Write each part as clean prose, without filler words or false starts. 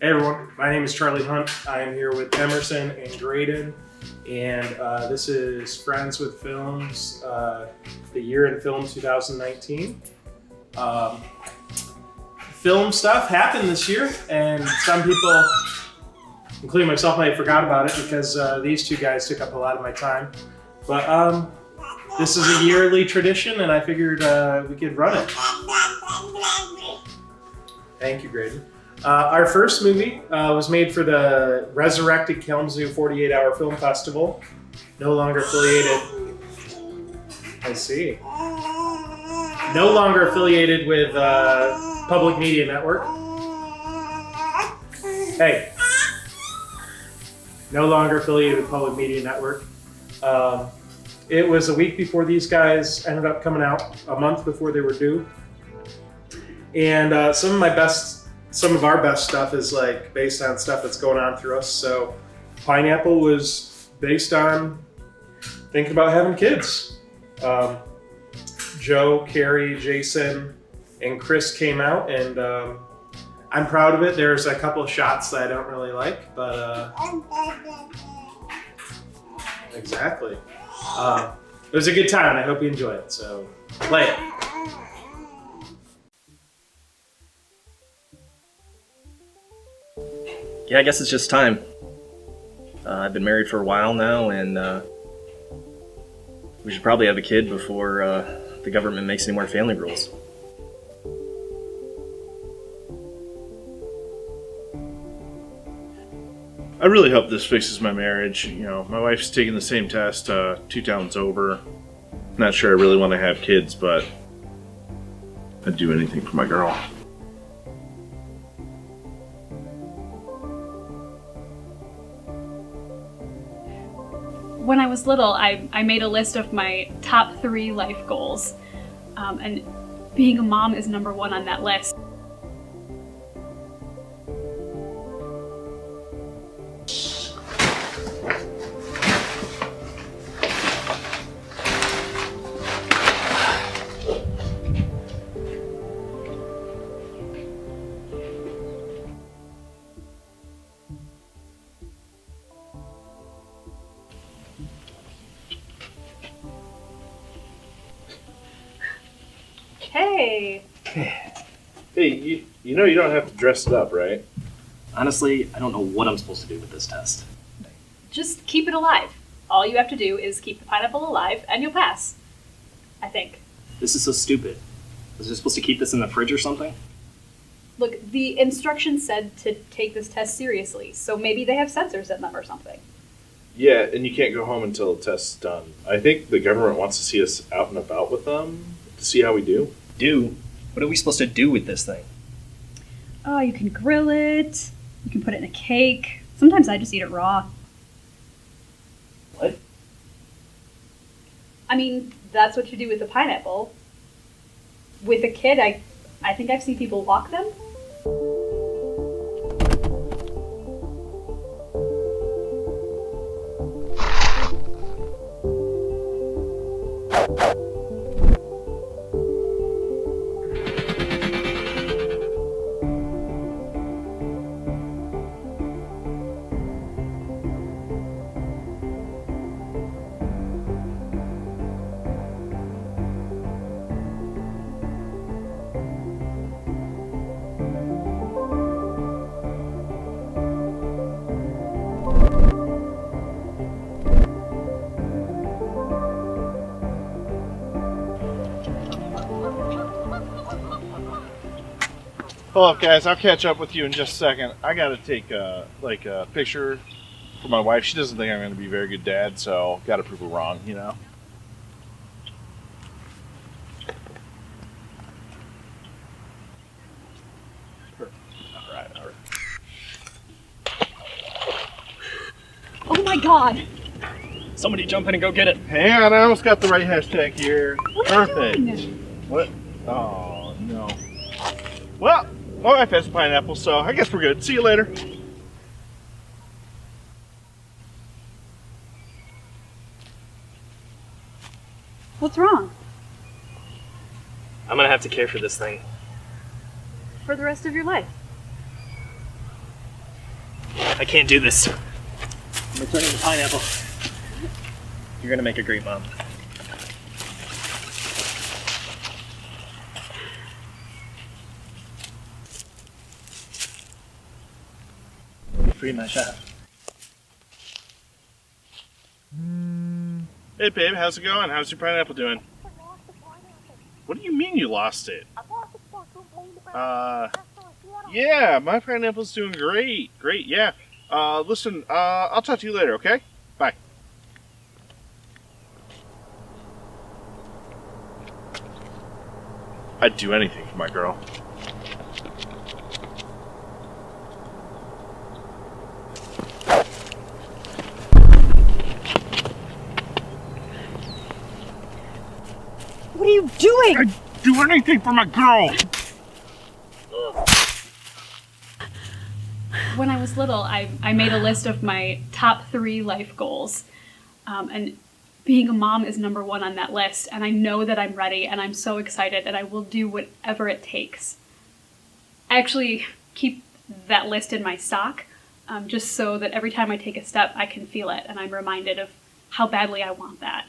Hey everyone, my name is Charlie Hunt. I am here with Emerson and Graydon, and this is Friends with Films, the year in film 2019. Film stuff happened this year, and some people, including myself, might have forgot about it because these two guys took up a lot of my time. But this is a yearly tradition, and I figured we could run it. Thank you, Graydon. Our first movie was made for the resurrected Kalamazoo 48-Hour Film Festival. No longer affiliated. I see. No longer affiliated with Public Media Network. Hey. No longer affiliated with Public Media Network. It was a week before these guys ended up coming out, a month before they were due. And some of our best stuff is like based on stuff that's going on through us. So Pineapple was based on thinking about having kids. Joe, Carrie, Jason, and Chris came out, and I'm proud of it. There's a couple of shots that I don't really like, but exactly. It was a good time, and I hope you enjoy it. So play it. Yeah, I guess it's just time. I've been married for a while now, and we should probably have a kid before the government makes any more family rules. I really hope this fixes my marriage. You know, my wife's taking the same test 2 towns over. Not sure I really want to have kids, but I'd do anything for my girl. When I was little, I made a list of my top 3 life goals, and being a mom is number 1 on that list. Hey! Hey, you know you don't have to dress it up, right? Honestly, I don't know what I'm supposed to do with this test. Just keep it alive. All you have to do is keep the pineapple alive and you'll pass. I think. This is so stupid. Was I supposed to keep this in the fridge or something? Look, the instructions said to take this test seriously, so maybe they have sensors in them or something. Yeah, and you can't go home until the test's done. I think the government wants to see us out and about with them to see how we do. Do? What are we supposed to do with this thing? Oh, you can grill it. You can put it in a cake. Sometimes I just eat it raw. What? I mean, that's what you do with a pineapple. With a kid, I think I've seen people walk them. Hold up, guys. I'll catch up with you in just a second. I gotta take a picture for my wife. She doesn't think I'm gonna be a very good dad, so gotta prove her wrong, you know? All right. Oh my god! Somebody jump in and go get it. Hang on, I almost got the right hashtag here. What are you Perfect. doing? What? Oh, no. Well, my wife has a pineapple, so I guess we're good. See you later. What's wrong? I'm gonna have to care for this thing. For the rest of your life. I can't do this. I'm returning the pineapple. You're gonna make a great mom. Free my shot. Hey babe, how's it going? How's your pineapple doing? What do you mean you lost it? Yeah, my pineapple's doing great. Great, yeah. Listen, I'll talk to you later, okay? Bye. I'd do anything for my girl. What are you doing? I'd do anything for my girl! When I was little, I made a list of my top 3 life goals. And being a mom is number 1 on that list. And I know that I'm ready and I'm so excited and I will do whatever it takes. I actually keep that list in my sock just so that every time I take a step, I can feel it and I'm reminded of how badly I want that.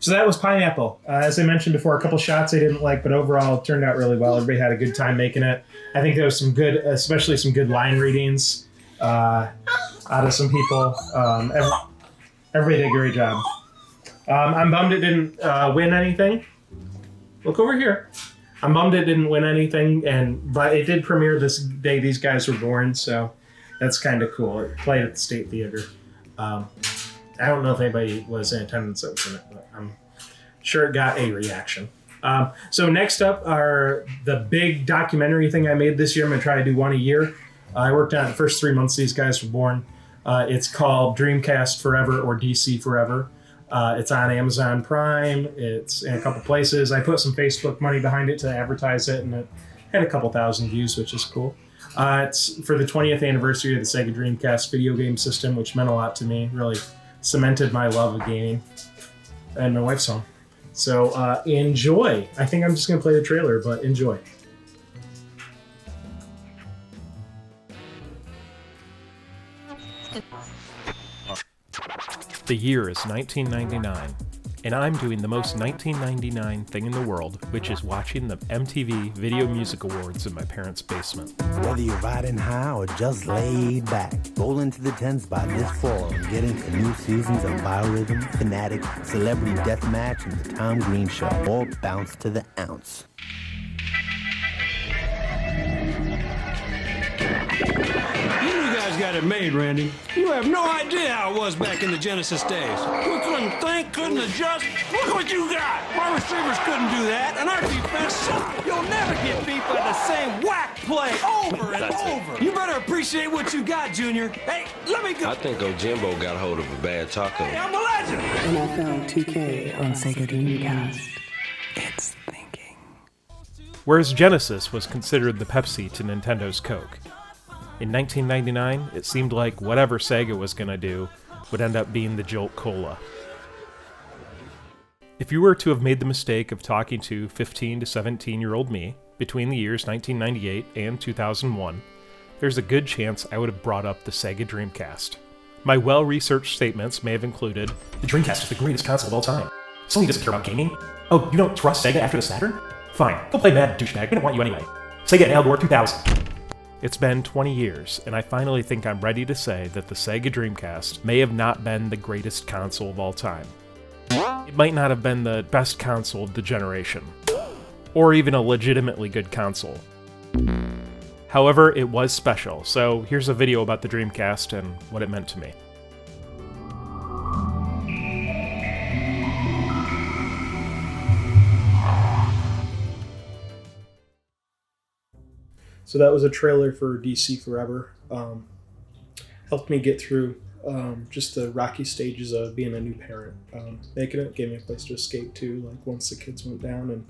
So that was Pineapple. As I mentioned before, a couple shots I didn't like, but overall it turned out really well. Everybody had a good time making it. I think there was some good, especially some good line readings out of some people. Everybody did a great job. I'm bummed it didn't win anything. Look over here. I'm bummed it didn't win anything, but it did premiere this day these guys were born, so that's kind of cool. It played at the State Theater. I don't know if anybody was in attendance that was in it, but I'm sure it got a reaction. So next up are the big documentary thing I made this year. I'm going to try to do one a year. I worked on it the first 3 months these guys were born. It's called Dreamcast Forever or DC Forever. It's on Amazon Prime. It's in a couple places. I put some Facebook money behind it to advertise it, and it had a couple thousand views, which is cool. It's for the 20th anniversary of the Sega Dreamcast video game system, which meant a lot to me. Really cemented my love of gaming and my wife's home. So enjoy. I think I'm just going to play the trailer, but enjoy. The year is 1999, and I'm doing the most 1999 thing in the world, which is watching the MTV Video Music Awards in my parents' basement. Whether you're riding high or just laid back, roll into the 10 spot this fall and get into new seasons of Biorhythm, Fanatic, Celebrity Deathmatch, and the Tom Green Show. All bounce to the ounce. Got it made, Randy. You have no idea how it was back in the Genesis days. We couldn't think, couldn't adjust. Look what you got. My receivers couldn't do that, and our defense sucked. You'll never get beat by the same whack play over and over. You better appreciate what you got, Junior. Hey, let me go. I think Ojimbo got hold of a bad taco. Hey, I'm a legend. NFL 2K on Sega Dreamcast. It's thinking. Whereas Genesis was considered the Pepsi to Nintendo's Coke. In 1999, it seemed like whatever Sega was going to do would end up being the Jolt Cola. If you were to have made the mistake of talking to 15 to 17-year-old me between the years 1998 and 2001, there's a good chance I would have brought up the Sega Dreamcast. My well-researched statements may have included, "The Dreamcast is the greatest console of all time. Sony doesn't care about gaming. Oh, you don't trust Sega after the Saturn? Fine, go play Madden, douchebag. We don't want you anyway. Sega and Al Gore 2000. It's been 20 years, and I finally think I'm ready to say that the Sega Dreamcast may have not been the greatest console of all time. It might not have been the best console of the generation, or even a legitimately good console. However, it was special, so here's a video about the Dreamcast and what it meant to me. So that was a trailer for DC Forever. Helped me get through just the rocky stages of being a new parent. Making it gave me a place to escape to, like once the kids went down, and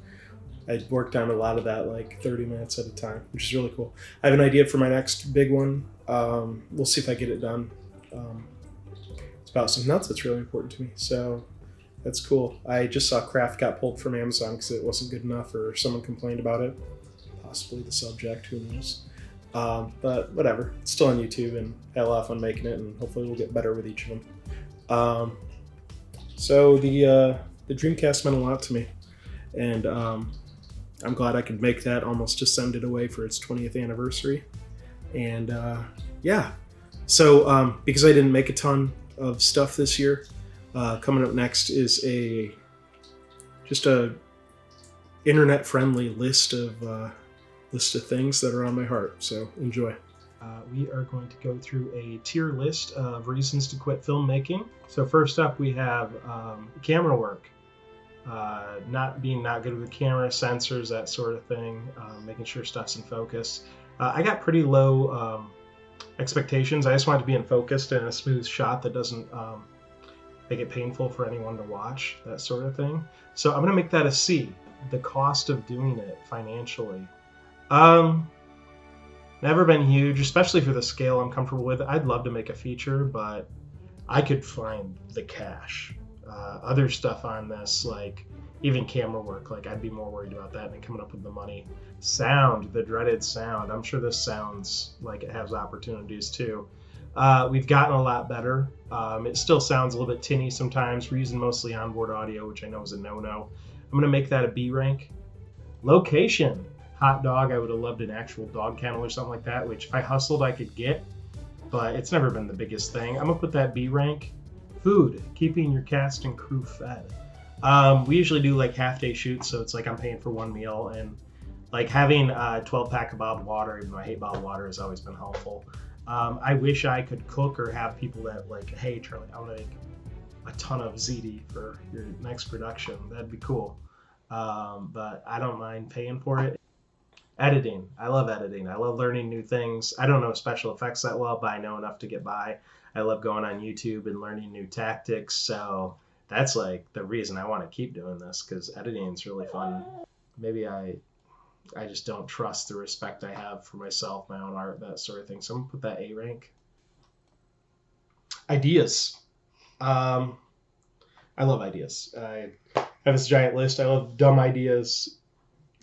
I worked on a lot of that like 30 minutes at a time, which is really cool. I have an idea for my next big one. We'll see if I get it done. It's about something else that's really important to me, so that's cool. I just saw Craft got pulled from Amazon because it wasn't good enough, or someone complained about it. Possibly the subject, who knows. But whatever, it's still on YouTube, and I had a lot of fun making it, and hopefully we'll get better with each of them. So the Dreamcast meant a lot to me, and I'm glad I could make that, almost just send it away for its 20th anniversary. And yeah, so because I didn't make a ton of stuff this year, coming up next is just a internet-friendly list of things that are on my heart, so enjoy. We are going to go through a tier list of reasons to quit filmmaking. So first up, we have camera work. Not good with the camera, sensors, that sort of thing, making sure stuff's in focus. I got pretty low expectations. I just wanted to be in focus and a smooth shot that doesn't make it painful for anyone to watch, that sort of thing. So I'm going to make that a C. The cost of doing it financially. Never been huge, especially for the scale I'm comfortable with. I'd love to make a feature, but I could find the cash. Other stuff on this, like even camera work, like I'd be more worried about that than coming up with the money. Sound, the dreaded sound. I'm sure this sounds like it has opportunities too. We've gotten a lot better. It still sounds a little bit tinny sometimes. We're using mostly onboard audio, which I know is a no-no. I'm going to make that a B rank. Location. Hot dog. I would have loved an actual dog kennel or something like that, which if I hustled I could get, but it's never been the biggest thing. I'm going to put that B rank. Food. Keeping your cast and crew fed. We usually do like half-day shoots, so it's like I'm paying for one meal, and like having a 12-pack of bottled water, even though I hate bottled water, has always been helpful. I wish I could cook or have people that like, hey Charlie, I want to make a ton of ZD for your next production. That'd be cool. But I don't mind paying for it. Editing. I love editing. I love learning new things. I don't know special effects that well, but I know enough to get by. I love going on YouTube and learning new tactics. So that's like the reason I want to keep doing this, because editing is really fun. Maybe I just don't trust the respect I have for myself, my own art, that sort of thing. So I'm gonna put that A rank. Ideas. I love ideas. I have this giant list. I love dumb ideas.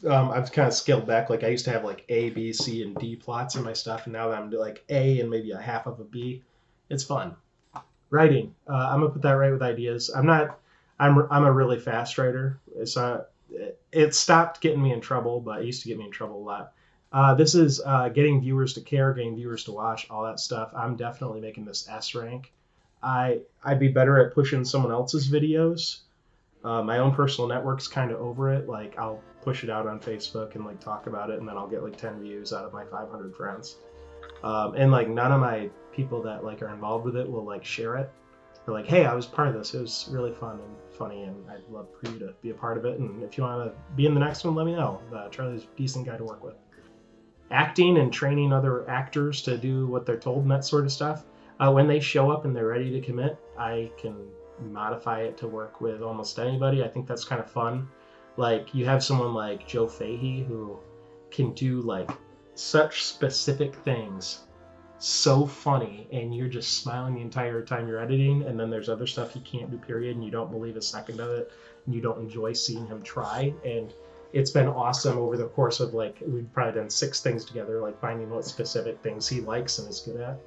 I've kind of scaled back. Like I used to have like A, B, C, and D plots in my stuff, and now that I'm like A and maybe a half of a B, it's fun. Writing. I'm gonna put that right with ideas. I'm a really fast writer. It stopped getting me in trouble, but it used to get me in trouble a lot. This is getting viewers to care, getting viewers to watch, all that stuff. I'm definitely making this S rank. I'd be better at pushing someone else's videos. My own personal network's kind of over it. Like I'll push it out on Facebook and like talk about it, and then I'll get like 10 views out of my 500 friends. And like none of my people that like are involved with it will like share it. They're like, hey, I was part of this. It was really fun and funny, and I'd love for you to be a part of it. And if you want to be in the next one, let me know. Charlie's a decent guy to work with. Acting and training other actors to do what they're told and that sort of stuff. When they show up and they're ready to commit, I can modify it to work with almost anybody. I think that's kind of fun. Like you have someone like Joe Fahey who can do like such specific things, so funny, and you're just smiling the entire time you're editing. And then there's other stuff he can't do, period, and you don't believe a second of it, and you don't enjoy seeing him try. And it's been awesome over the course of like, we've probably done 6 things together, like finding what specific things he likes and is good at.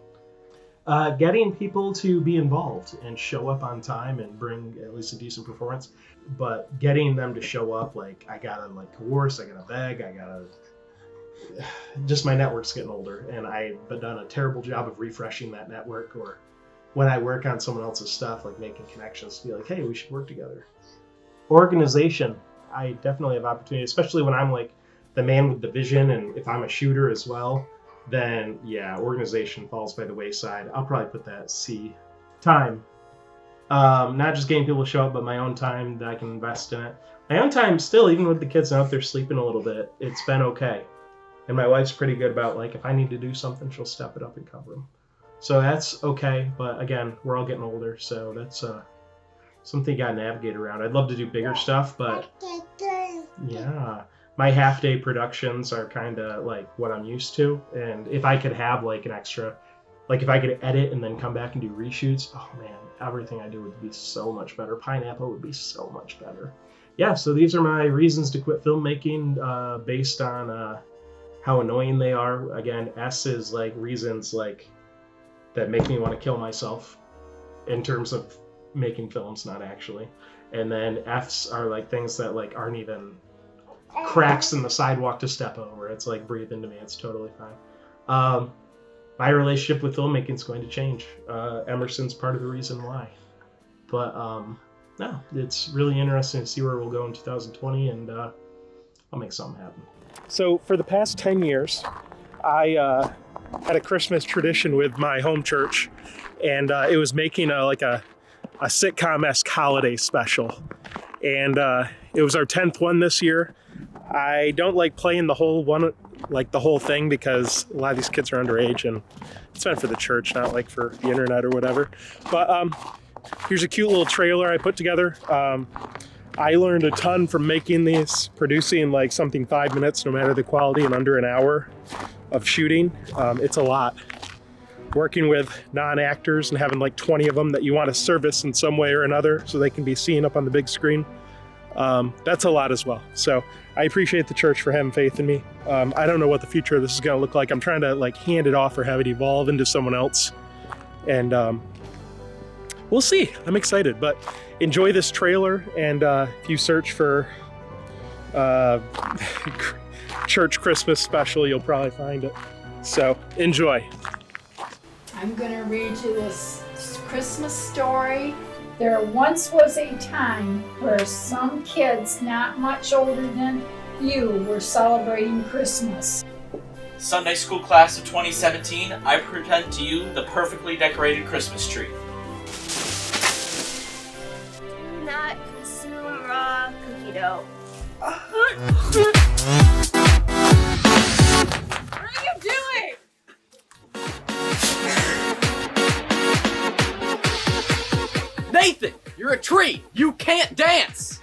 Getting people to be involved and show up on time and bring at least a decent performance, but getting them to show up, like I gotta like coerce, I gotta beg, I gotta just my network's getting older, and I've done a terrible job of refreshing that network, or when I work on someone else's stuff, like making connections to be like, hey, we should work together. Organization, I definitely have opportunity, especially when I'm like the man with the vision, and if I'm a shooter as well, then yeah, organization falls by the wayside. I'll probably put that C. Time. Not just getting people to show up, but my own time that I can invest in it. My own time still, even with the kids out there sleeping a little bit, it's been okay. And my wife's pretty good about, like, if I need to do something, she'll step it up and cover them. So that's okay. But again, we're all getting older, so that's something you gotta navigate around. I'd love to do bigger stuff, but yeah, my half-day productions are kind of like what I'm used to. And if I could have like an extra, like if I could edit and then come back and do reshoots, oh man, everything I do would be so much better. Pineapple would be so much better. Yeah, so these are my reasons to quit filmmaking, based on how annoying they are. Again, S is like reasons like that make me want to kill myself in terms of making films, not actually. And then F's are like things that like aren't even cracks in the sidewalk to step over. It's like, breathe into me, it's totally fine. My relationship with filmmaking is going to change. Emerson's part of the reason why. But no, it's really interesting to see where we'll go in 2020, and I'll make something happen. So for the past 10 years, I had a Christmas tradition with my home church, and it was making a sitcom-esque holiday special. And it was our 10th one this year. I don't like playing the whole one, like the whole thing, because a lot of these kids are underage, and it's meant for the church, not like for the internet or whatever. But here's a cute little trailer I put together. I learned a ton from making these, producing like something 5 minutes, no matter the quality, in under an hour of shooting. It's a lot. Working with non-actors and having like 20 of them that you want to service in some way or another so they can be seen up on the big screen. That's a lot as well. So I appreciate the church for having faith in me. I don't know what the future of this is going to look like. I'm trying to like hand it off or have it evolve into someone else. And we'll see. I'm excited, but enjoy this trailer. And if you search for church Christmas special, you'll probably find it. So enjoy. I'm going to read you this Christmas story. There once was a time where some kids not much older than you were celebrating Christmas. Sunday school class of 2017, I present to you the perfectly decorated Christmas tree. Do not consume raw cookie dough. What are you doing? Nathan, you're a tree. You can't dance.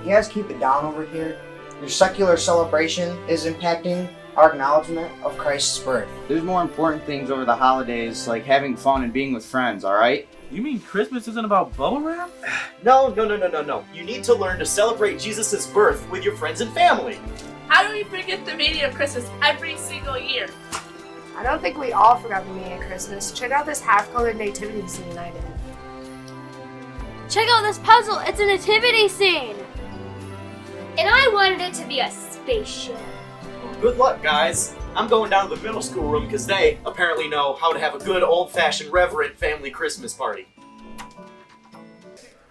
You guys keep it down over here. Your secular celebration is impacting our acknowledgement of Christ's birth. There's more important things over the holidays, like having fun and being with friends, alright? You mean Christmas isn't about bubble wrap? No. You need to learn to celebrate Jesus' birth with your friends and family. How do we forget the meaning of Christmas every single year? I don't think we all forgot the meaning of Christmas. Check out this half-colored nativity scene I did. Check out this puzzle. It's a nativity scene. And I wanted it to be a spaceship. Well, good luck, guys. I'm going down to the middle school room because they apparently know how to have a good old-fashioned reverent family Christmas party.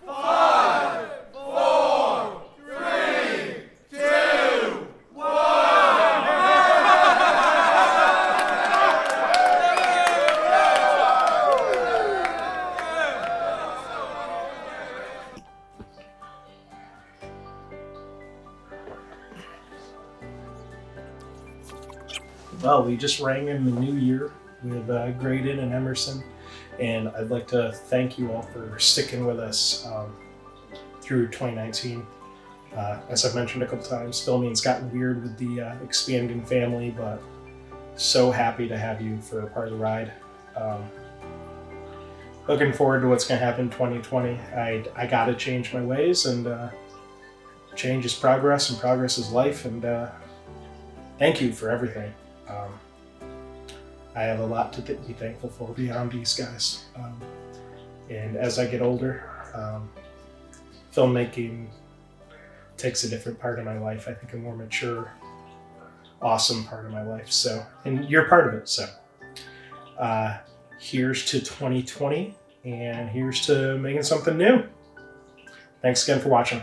5, 4, 3, 2, 1. Well, we just rang in the new year with Graydon and Emerson, and I'd like to thank you all for sticking with us through 2019. As I've mentioned a couple times, filming's gotten weird with the expanding family, but so happy to have you for a part of the ride. Looking forward to what's going to happen in 2020. I got to change my ways, and change is progress, and progress is life, and thank you for everything. I have a lot to be thankful for beyond these guys. And as I get older, filmmaking takes a different part of my life. I think a more mature awesome part of my life. So, and you're part of it. So, here's to 2020, and here's to making something new. Thanks again for watching.